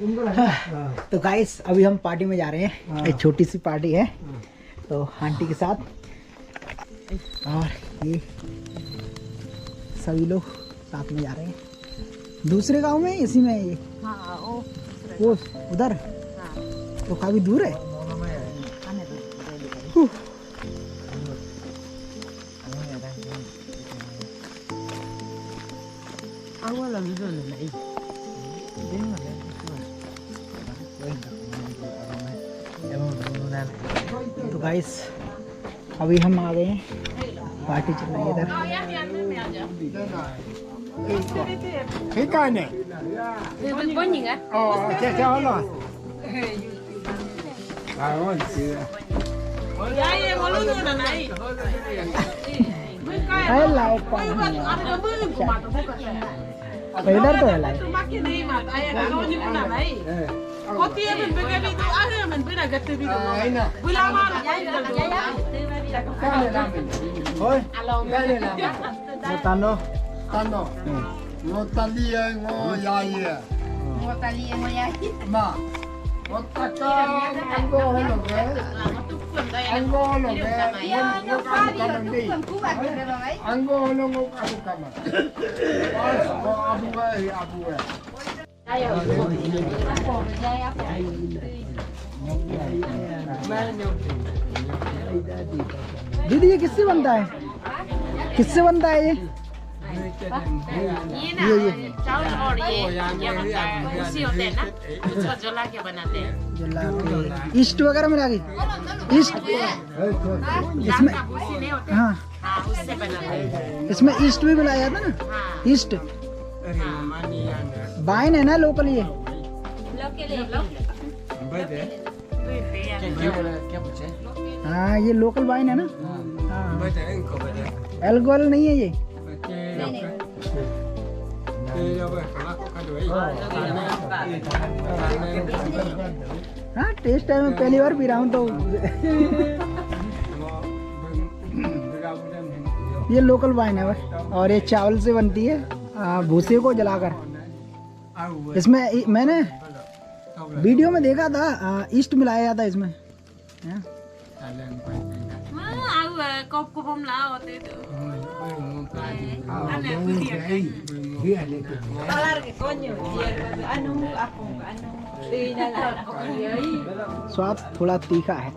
तो गाइस अभी हम पार्टी में जा रहे हैं। एक छोटी सी पार्टी है तो आंटी के साथ, और ये सभी लोग साथ में जा रहे हैं। दूसरे गांव में इसी में ये? हाँ, वो उधर। हाँ। तो काफी दूर है। तो गाइस अभी हम आ गए हैं, पार्टी चल रही है इधर। ठीक है ने कैसे हो लो इधर तो है light. Tano, Tano, ngotalia ngoyaya, ngotalia ngoyaya, ma, ngotaka angolo ke, angolo ke, angolo ngokabu kama, abu ke. दीदी ये किससे बनता है? किससे बनता है ये? ये चावल और ये बनता है, उसी होते हैं ना, उसको जला के बनाते हैं। जला के ईस्ट वगैरह मिला के? ईस्ट इसमें? हाँ, उससे बनाते हैं। इसमें ईस्ट भी मिलाया था ना? ईस्ट वाइन है ना लोकल ये? हाँ ये लोकल वाइन है ना? अल्कोहल नहीं है ये? हाँ टेस्ट है, मैं पहली बार पी रहा हूँ तो। ये लोकल वाइन है बस, और ये चावल से बनती है, भूसे को जलाकर। इसमें मैंने वीडियो में देखा था ईस्ट मिलाया जाता है इसमें। स्वाद थोड़ा तीखा है।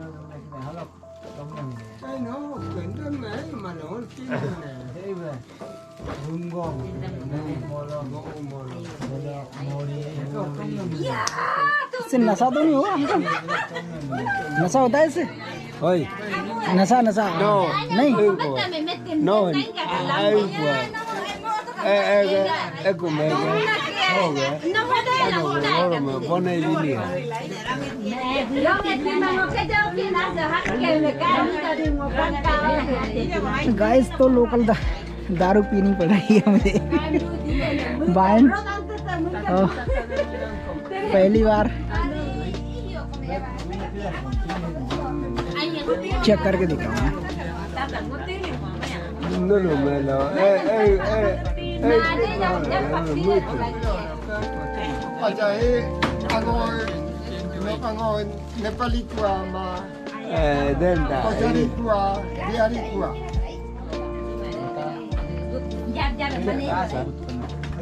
इससे नशा तो नहीं होगा हमको? नशा होता है इससे? नशा नशा नहीं? No, गाइस तो लोकल दारू पीनी पड़ रही है मुझे। वाइन पहली बार चेक करके दिखाऊंगा। अच्छा ये angor Nepali kuah ma Kosari kuah, biari kuah.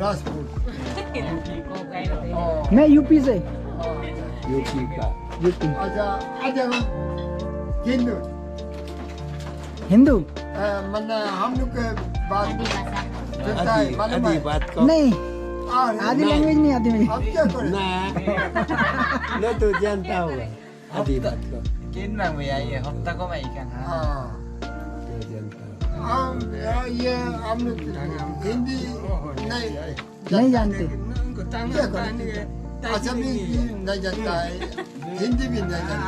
Rajput. मैं यूपी से। यूपी का। यूपी। अच्छा हिंदू। हिंदू? मना हम लोग के बात नहीं, आधी लैंग्वेज नहीं आती मुझे। अब क्या करें? नहीं तो जानता होगा आधी बात को। कितना में आई है हफ्ता को मैं क्या? हाँ। ये हम लोग हिंदी नहीं जानते। अच्छा भी नहीं जानता है, हिंदी भी नहीं जानता है।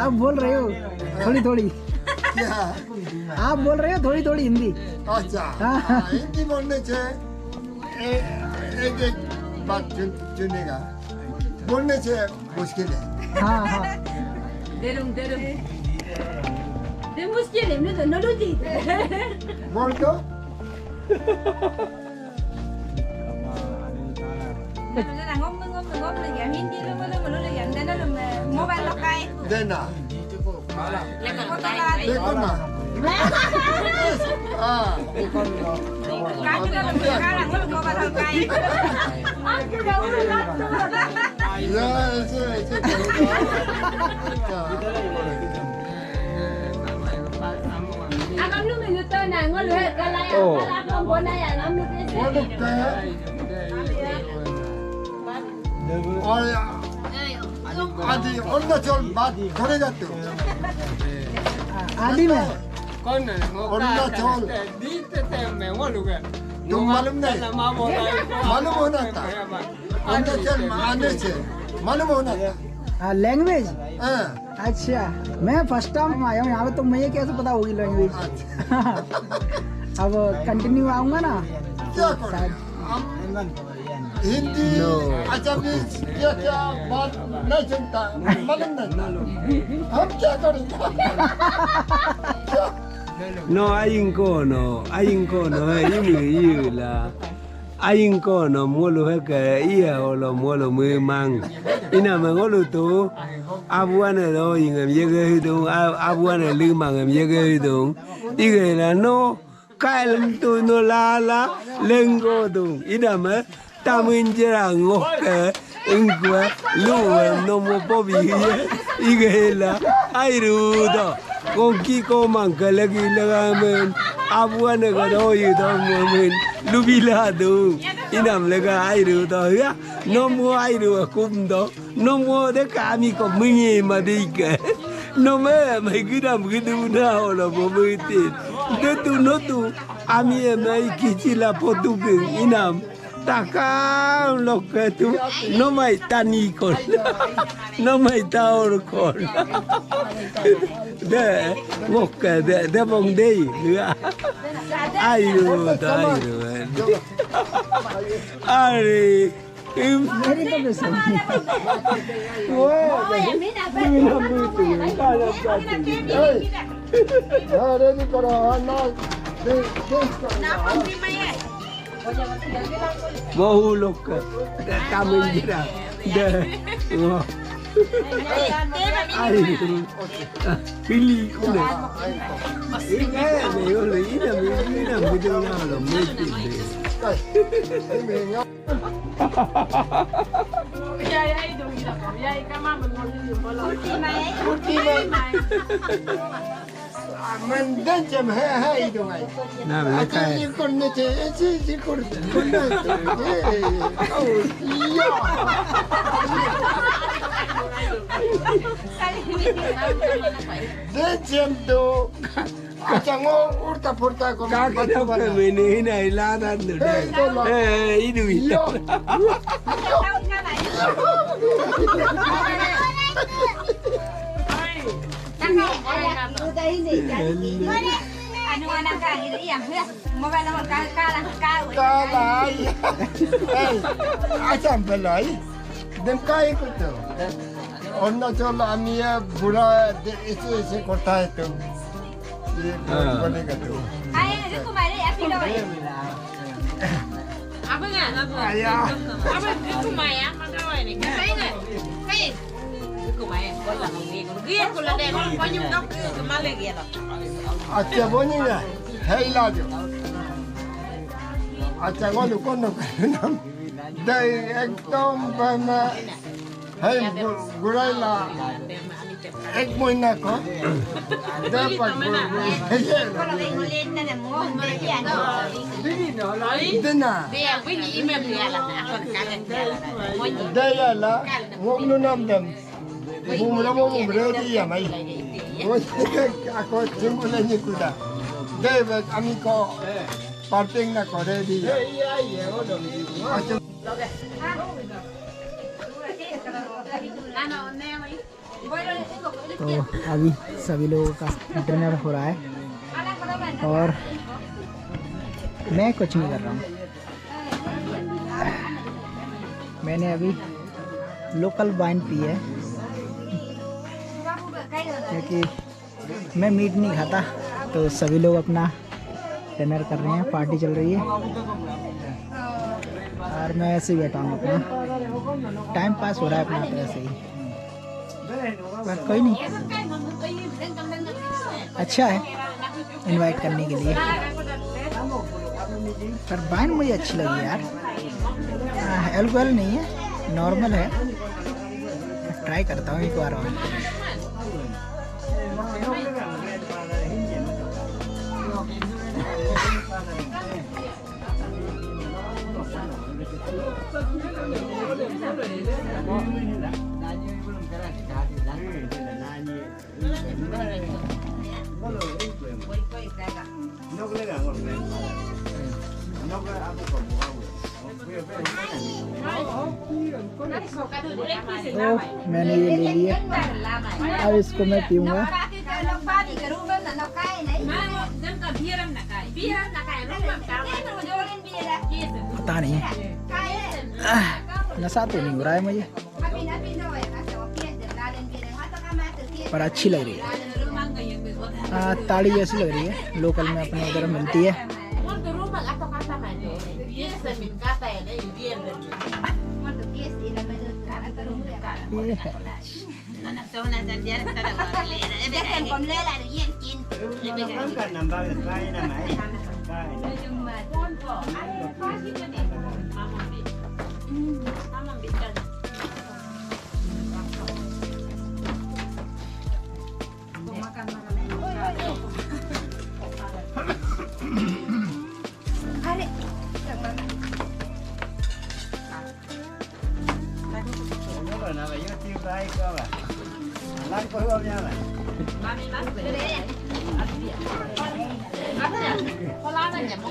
आप बोल रहे हो थोड़ी थोड़ी? क्या? आप बोल रहे हो थोड़ी थोड़ी हिंदी? अच्छा हिंदी बोलने से एक एक बात चुनेगा, बोलने से मुश्किल है। हाँ हाँ मुश्किल है तो नडुजी बोल दो। ngốc Dena. Lekon Lekona. Ah. Ya, ese. आदि अरुणाचल बात थोड़े जाते हो आदि में con này Arunachal đi tới mẹ quá luôn kìa तुम मालूम नहीं मालूम होना था अरुणाचल आने से मालूम होना था लैंग्वेज हाँ अच्छा मैं फर्स्ट टाइम आया हूँ यहाँ पे, तो मुझे कैसे पता होगी लैंग्वेज। अब कंटिन्यू आऊंगा ना क्या करें हम हिंदी अचामीज क्या बात नहीं सुनता मालूम नहीं हम क्या करेंगे no hay un cono y la hay un cono muelo que ia o lo muelo muy mang ina me ngolu tu abuana do ingam yege tu abuana limang ngam yege tu igela no kalam tu no la lengo tu ina me tamin jera ngoke ingwa lu no mo pobi igela airu do con ki ko mang ka lagi lagamen abuana ga do yi do men lubila do inam lega airu do ya no mo airu kum do no mo de ka mi ko mingi ma de ke no me mai gidam gidu na ola bo biti de tu no tu ami mai kichila potuke inam taka lo que tu no mai tani con no mai taur con de ngoke de bong dei nữa ayo ari मेरी तो बेसन ready करो ना बहु लोग tamin jira de ai pilih kuda ini me ole ina me do na lo me ti mình đến chậm hay đâu này na me kai chỉ còn này chỉ còn này đến chậm đâu chẳng ngô urta porta con kakak ke meni na iladan tu idu itu Asam belai, dem kai ko tu. Arunachal amia bura ese kota itu. Ye boleh kata. Apa nggak? Apa itu Maya? Mana ini? Kayak kumaya, kalau lagi, kalau deh, kalau banyak dok, kemana lagi ya? Acha boni na, hai lajo. Acha ngolu kono nam. Dai ekdom bana, hai gurai la. Ek moina ko. Dapat Dena. Dia punya email dia lah, aku kangen dia. Daya la, ngomnu nam dam. Mumula berarti ya mai. Aku cuma ni kuda. Daya kami ko parting na ko ready. तो अभी सभी लोगों का dinner हो रहा है और मैं कुछ नहीं कर रहा हूँ। मैंने अभी लोकल वाइन पी है क्योंकि मैं मीट नहीं खाता, तो सभी लोग अपना डिनर कर रहे हैं, पार्टी चल रही है और मैं ऐसे ही बैठा हूँ अपना। टाइम पास हो रहा है अपना तरह से ही, पर कोई नहीं, अच्छा है इनवाइट करने के लिए। पर वाइन मुझे अच्छी लगी यार, अल्कोहल नहीं है, नॉर्मल है। ट्राई करता हूँ एक बार और। तो मैंने ये ले लिया, अब इसको मैं पीऊंगा। पता नहीं नशा तो नहीं हो रहा है मुझे, पर अच्छी लग रही है, ताड़ी जैसी लग रही है, लोकल में अपने उधर मिलती है। ये है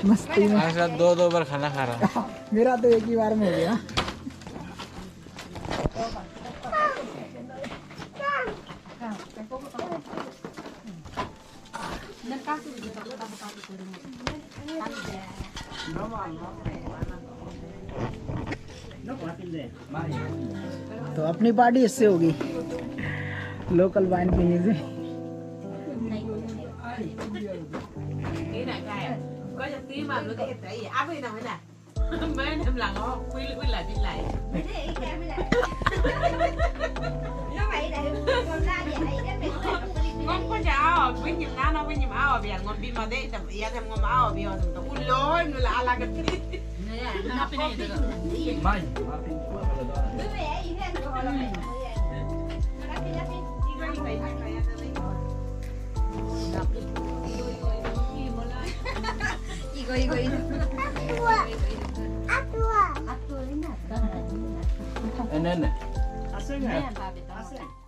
मस्ती में। दो बार खाना खा रहा हूँ। मेरा तो एक ही बार में हो गया। तो अपनी पार्टी इससे होगी, लोकल वाइन पीने से। Ngon có cháo, với nhím ná nó với nhím áo ở biển, ngon pin mà đấy, tầm ia thêm ngon áo ở biển, tầm un lối, nó là cái gì? Nó pin này được. Mai. Igo. Nene. Asing.